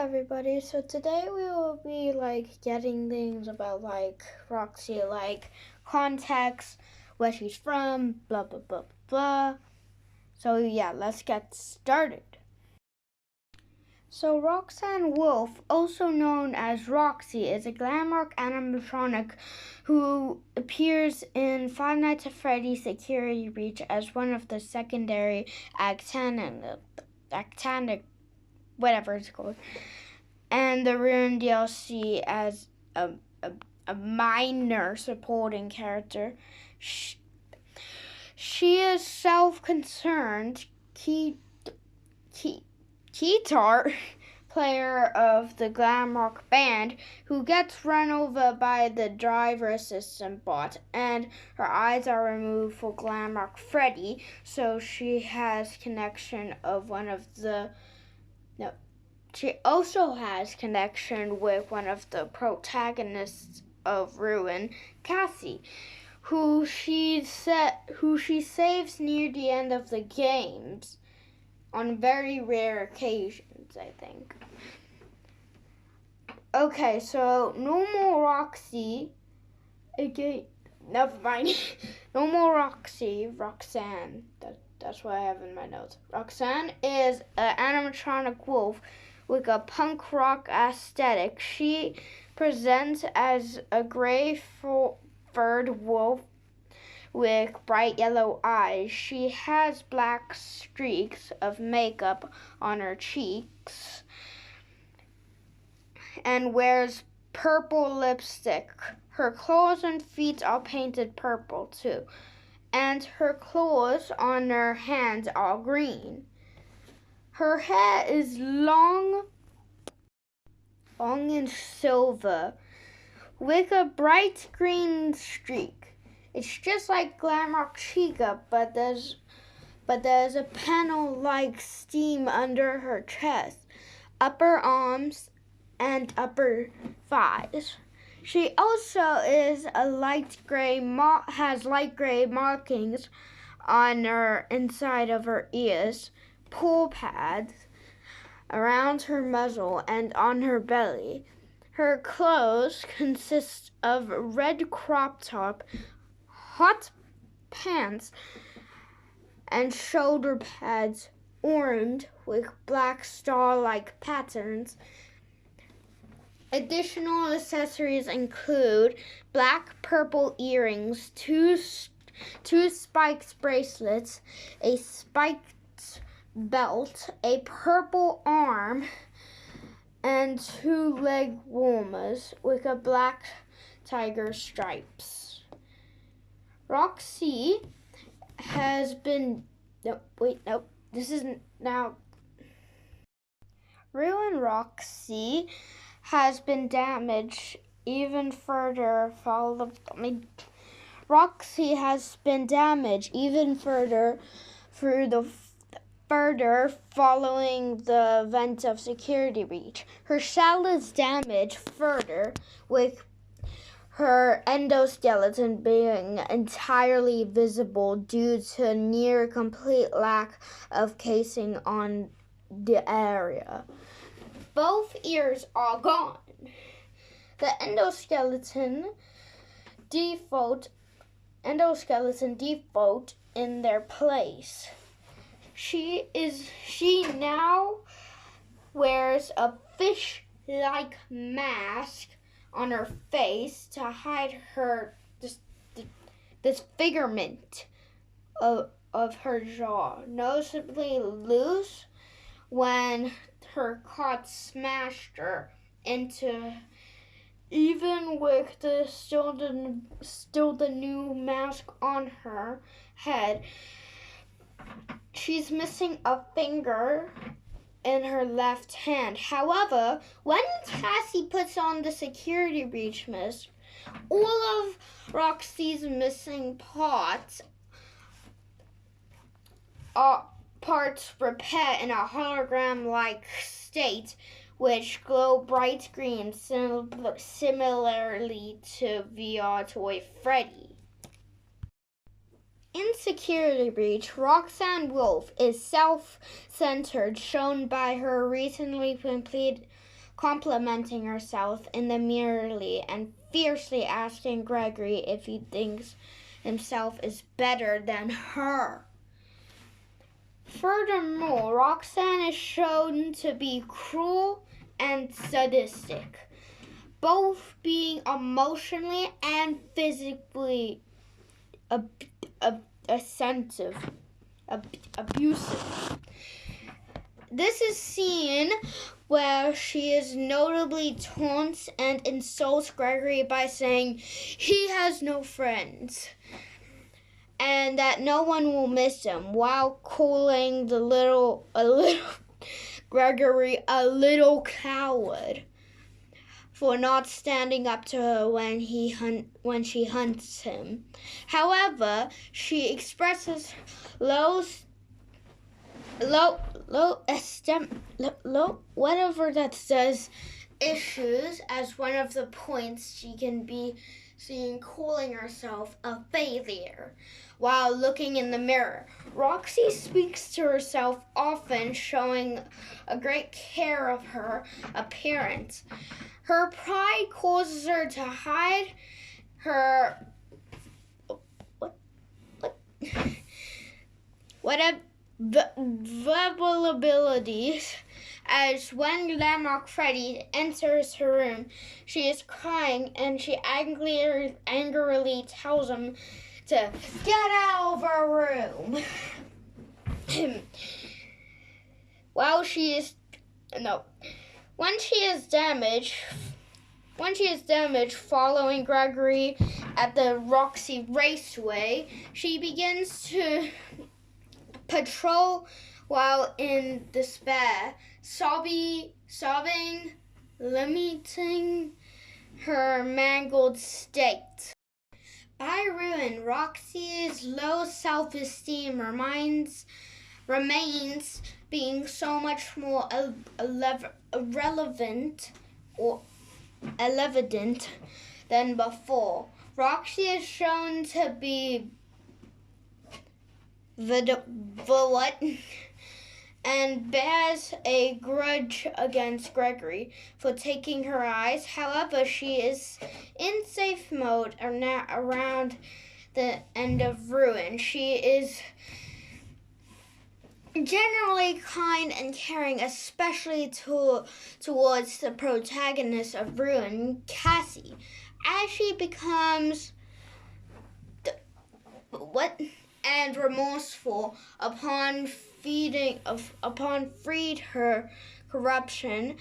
everybody. So today we will be getting things about Roxy, context, where she's from, blah blah blah blah. So yeah, let's get started. So Roxanne Wolf, also known as Roxy, is a glam rock animatronic who appears in Five Nights at Freddy's Security Breach as one of the secondary actanic, whatever it's called, and the Ruin DLC as a minor supporting character. She is self-concerned guitar player of the glam rock band who gets run over by the driver assistant bot, and her eyes are removed for glam rock Freddy, so she has connection of one of the She also has connection with one of the protagonists of Ruin, Cassie, who she saves near the end of the games on very rare occasions, I think. Okay, so no more Roxy. Again, never mind. No more Roxy. Roxanne. That's what I have in my notes. Roxanne is an animatronic wolf with a punk rock aesthetic. She presents as a gray furred wolf with bright yellow eyes. She has black streaks of makeup on her cheeks and wears purple lipstick. Her claws and feet are painted purple too, and her claws on her hands are green. Her hair is long and silver with a bright green streak. It's just like Glamrock Chica, but there's a panel-like steam under her chest, upper arms, and upper thighs. She also is has light gray markings on her inside of her ears, paw pads around her muzzle, and on her belly. Her clothes consist of red crop top, hot pants, and shoulder pads ornamented with black star-like patterns. Additional accessories include black purple earrings, two spiked bracelets, a spiked belt, a purple arm, and two leg warmers with a black tiger stripes. Roxy has been Ruin Roxy has been damaged even further. Roxy has been damaged even further following the event of Security Breach. Her shell is damaged further, with her endoskeleton being entirely visible due to near complete lack of casing on the area. Both ears are gone. The endoskeleton default in their place. She now wears a fish-like mask on her face to hide her disfigurement of her jaw, noticeably loose when her cot smashed her into. Even with still the new mask on her head, she's missing a finger in her left hand. However, when Cassie puts on the Security Breach mask, all of Roxy's missing parts repair in a hologram-like state, which glow bright green, similarly to VR toy Freddy. In Security Breach, Roxanne Wolf is self-centered, shown by her recently completed complimenting herself in the mirror and fiercely asking Gregory if he thinks himself is better than her. Furthermore, Roxanne is shown to be cruel and sadistic, both being emotionally and physically abusive. This is seen where she is notably taunts and insults Gregory by saying he has no friends and that no one will miss him, while calling Gregory a little coward for not standing up to her when she hunts him. However, she expresses whatever that says issues as one of the points she can be seen calling herself a failure while looking in the mirror. Roxy speaks to herself often, showing a great care of her appearance. Her pride causes her to hide her vulnerabilities, as when Glamrock Freddy enters her room, she is crying and she angrily tells him to get out of her room. When she is damaged following Gregory at the Roxy Raceway, she begins to patrol while in despair, sobbing, lamenting her mangled state. By ruin, Roxy's low self-esteem remains being so much more irrelevant or evident than before. Roxy is shown to be and bears a grudge against Gregory for taking her eyes. However, she is in safe mode around the end of Ruin. She is generally kind and caring, especially towards the protagonist of Ruin, Cassie. As she becomes and remorseful upon freed her corruption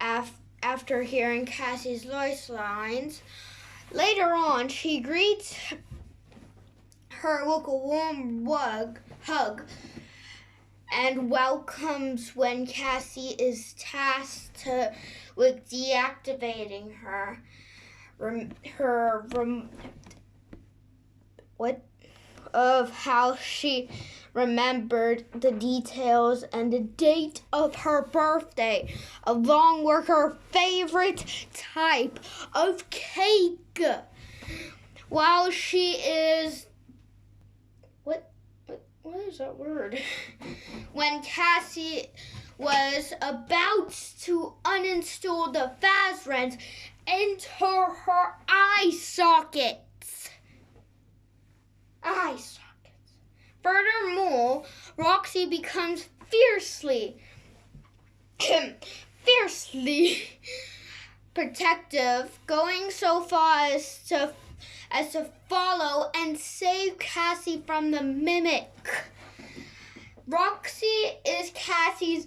after hearing Cassie's lines. Later on, she greets her with a warm hug and welcomes when Cassie is tasked with deactivating her of how she remembered the details and the date of her birthday, along with her favorite type of cake. While she is what is that word? When Cassie was about to uninstall the FazRent into her eye sockets. Furthermore, Roxy becomes fiercely protective, going so far as to follow and save Cassie from the mimic. Roxy is Cassie's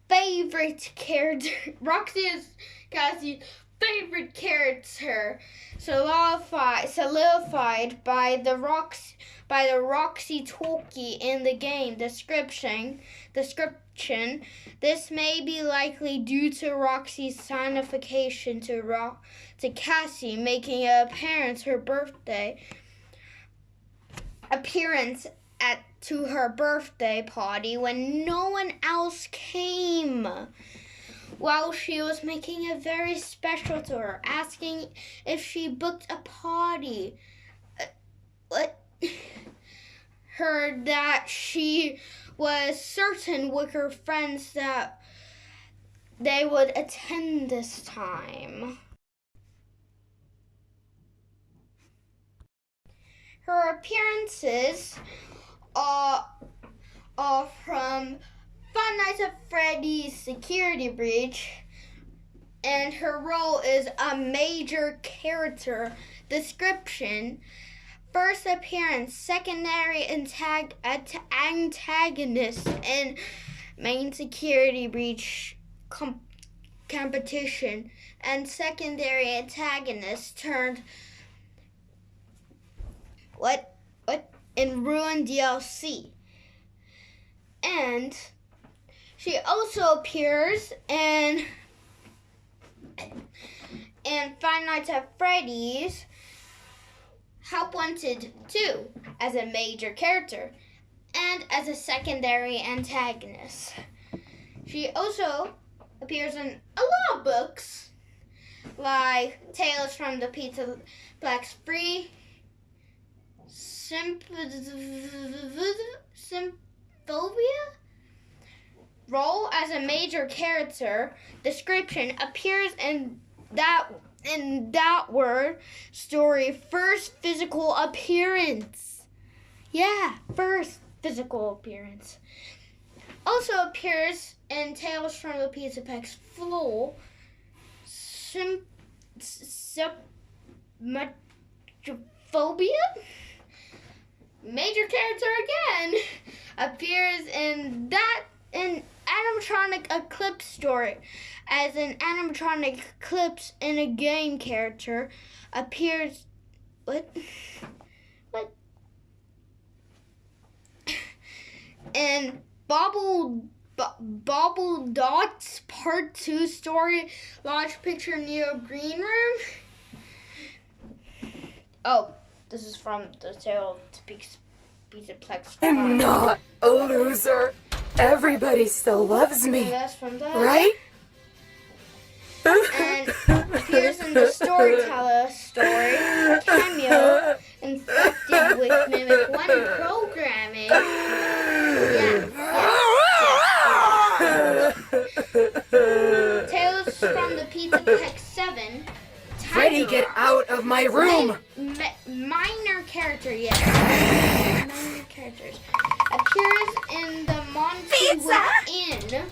favorite character. Solidified by the Roxy talkie in the game description. This may be likely due to Roxy's signification to Cassie making an appearance to her birthday party when no one else came. While she was making it very special to her, asking if she booked a party. Heard that she was certain with her friends that they would attend this time. Her appearances are from Five Nights at Freddy's Security Breach, and her role is a major character. Description: first appearance, secondary antagonist in main security breach competition, and secondary antagonist turned in Ruin DLC. And she also appears in Five Nights at Freddy's Help Wanted 2 as a major character and as a secondary antagonist. She also appears in a lot of books like Tales from the Pizza Plex Free, Symphophobia. Role as a major character. Description: appears in that word story first physical appearance. Yeah, first physical appearance. Also appears in Tales from the Pizza Plex Floor. Symphophobia. Major character again. Appears in animatronic Eclipse story as an animatronic Eclipse in a game character. Appears in Bobble Dots Part 2 story launch picture Neo Green Room. Oh, this is from the Tale to Pizza Plex. I'm not a loser. Everybody still loves me, That's from that. right? And appears in the Storyteller story cameo infected with Mimic 1 programming. Tales from the Pizza Plex 7. Freddy, get out of my room! Minor character, yes. Minor characters. Appears in the Monty Within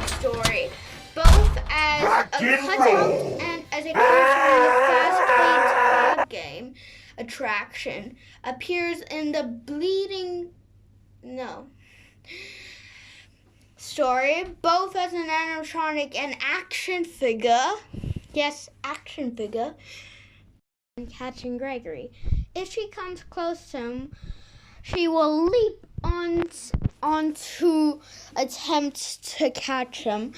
story, both as a cutout and as a character in the fast-paced card game attraction. Appears in the story, both as an animatronic and action figure. Yes, action figure. And catching Gregory. If she comes close to him, she will leap on to attempt to catch him.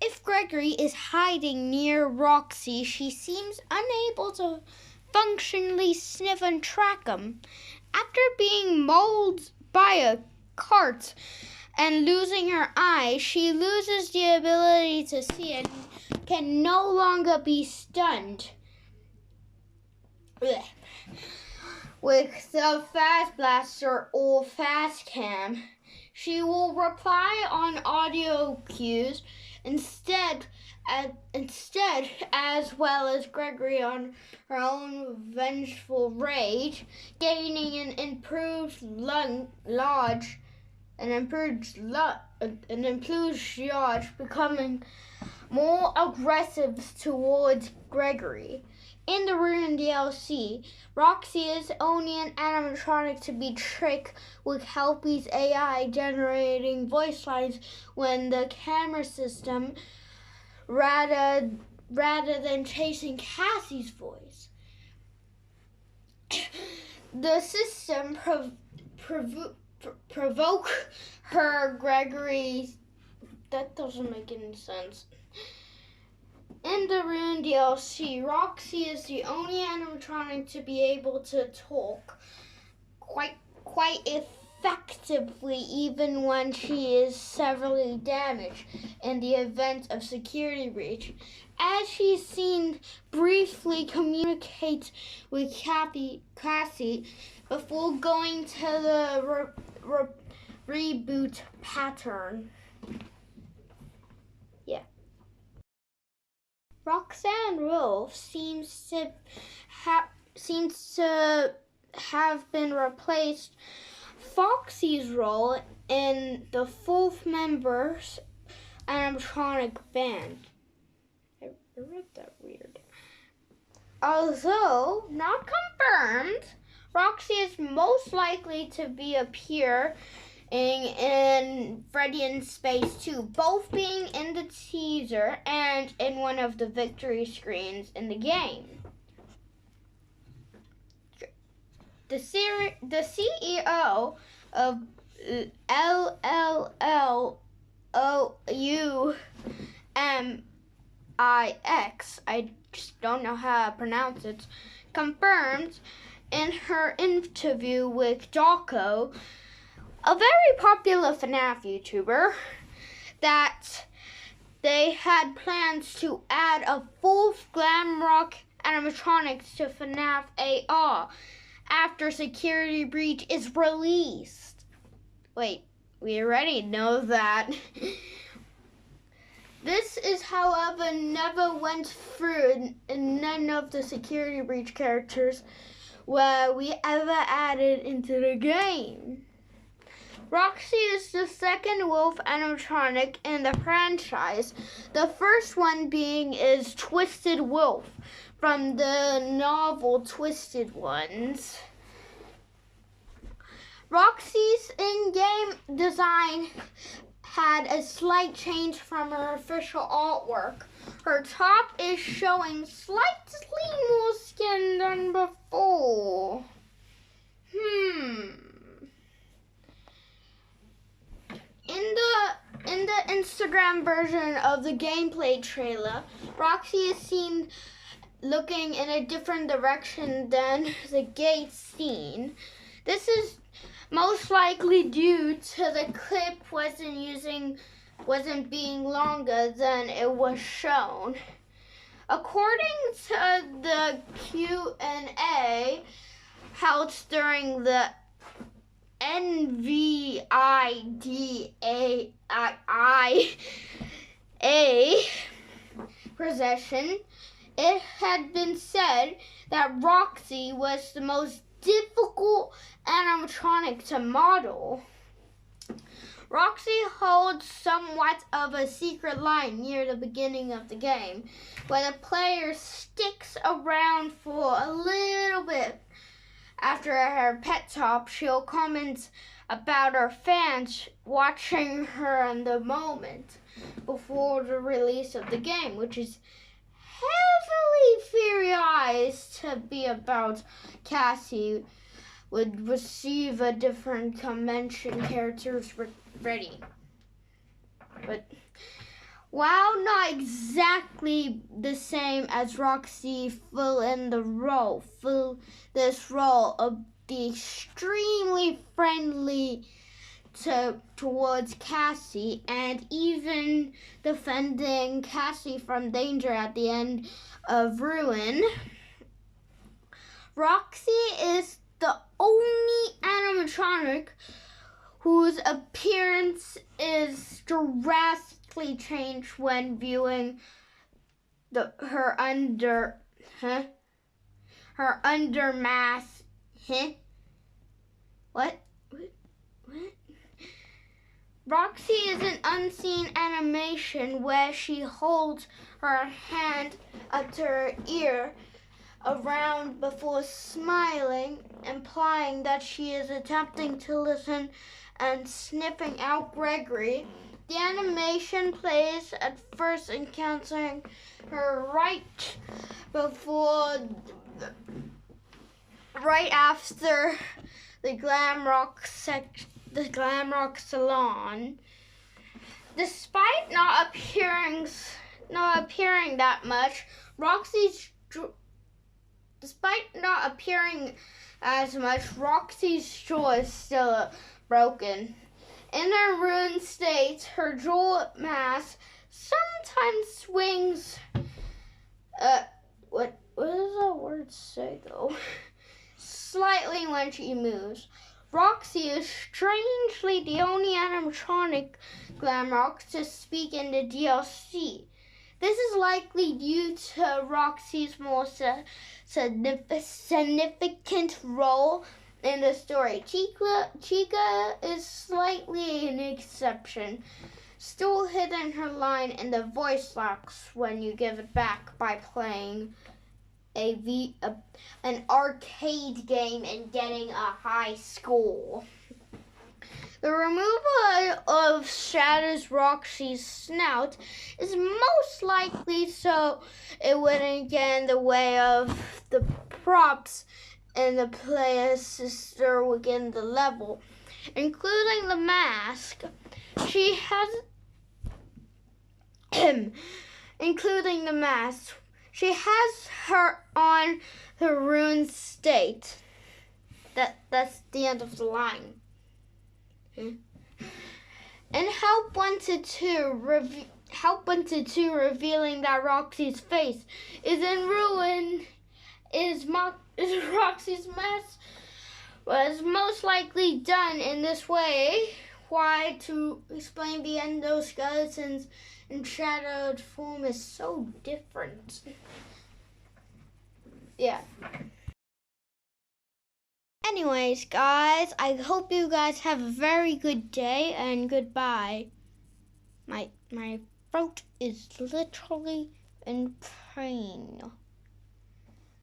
If Gregory is hiding near Roxy, she seems unable to functionally sniff and track him. After being mauled by a cart and losing her eye, she loses the ability to see and can no longer be stunned. With the Fast Blaster or Fast Cam, she will reply on audio cues instead, as well as Gregory on her own vengeful rage, gaining an improved charge, becoming more aggressive towards Gregory. In the Ruin DLC, Roxy is only an animatronic to be tricked with Helpy's AI generating voice lines when the camera system, rather than chasing Cassie's voice. The system provoke her Gregory. That doesn't make any sense. In the Ruin DLC, Roxy is the only animatronic to be able to talk quite effectively, even when she is severely damaged in the event of security breach. As she's seen briefly communicate with Cassie before going to the reboot pattern. Yeah. Roxanne Wolf seems to have been replaced Foxy's role in the fourth member's animatronic band. I read that weird. Although not confirmed, Roxy is most likely to be appearing in Freddy in Space 2, both being in the teaser and in one of the victory screens in the game. The CEO of LLOUMIX, I just don't know how to pronounce it, confirmed in her interview with Jocko, a very popular FNAF YouTuber, that they had plans to add a fourth glam rock animatronics to FNAF AR after Security Breach is released. Wait, we already know that. This is, however, never went through in none of the Security Breach characters where we ever added into the game. Roxy is the second wolf animatronic in the franchise. The first one being is Twisted Wolf from the novel Twisted Ones. Roxy's in-game design had a slight change from her official artwork. Her top is showing slightly more skin than before. In the Instagram version of the gameplay trailer, Roxy is seen looking in a different direction than the gate scene. This is most likely due to the clip wasn't being longer than it was shown. According to the Q&A held during the NVIDIA procession, it had been said that Roxy was the most difficult animatronic to model. Roxy holds somewhat of a secret line near the beginning of the game, where the player sticks around for a little bit. After her pet top, she'll comment about her fans watching her in the moment before the release of the game, which is heavily theorized to be about Cassie would receive a different convention characters ready. But while not exactly the same as Roxy, fill this role of the extremely friendly towards Cassie, and even defending Cassie from danger at the end of Ruin. Roxy is the only animatronic whose appearance is drastically changed when viewing her under mask. What? Roxy is an unseen animation where she holds her hand up to her ear around before smiling, implying that she is attempting to listen and sniffing out Gregory. The animation plays at first encountering her right after the glam rock salon. Despite not appearing that much, Roxy's jaw is still broken. In her ruined state, her jaw mask sometimes swings. What does that word say though? Slightly when she moves. Roxy is strangely the only animatronic glam rock to speak in the DLC. This is likely due to Roxy's more significant role in the story. Chica is slightly an exception, still hitting her line in the voice locks when you give it back by playing an arcade game and getting a high score. The removal of Shadow's Roxy's snout is most likely so it wouldn't get in the way of the props and the player's sister within the level, including the mask. She has her on the ruined state. That's the end of the line. And Help Wanted 2 revealing that Roxy's face is in ruin is Roxy's mess was most likely done in this way. Why to explain the endoskeletons in shadowed form is so different. Yeah. Anyways, guys, I hope you guys have a very good day and goodbye. My throat is literally in pain.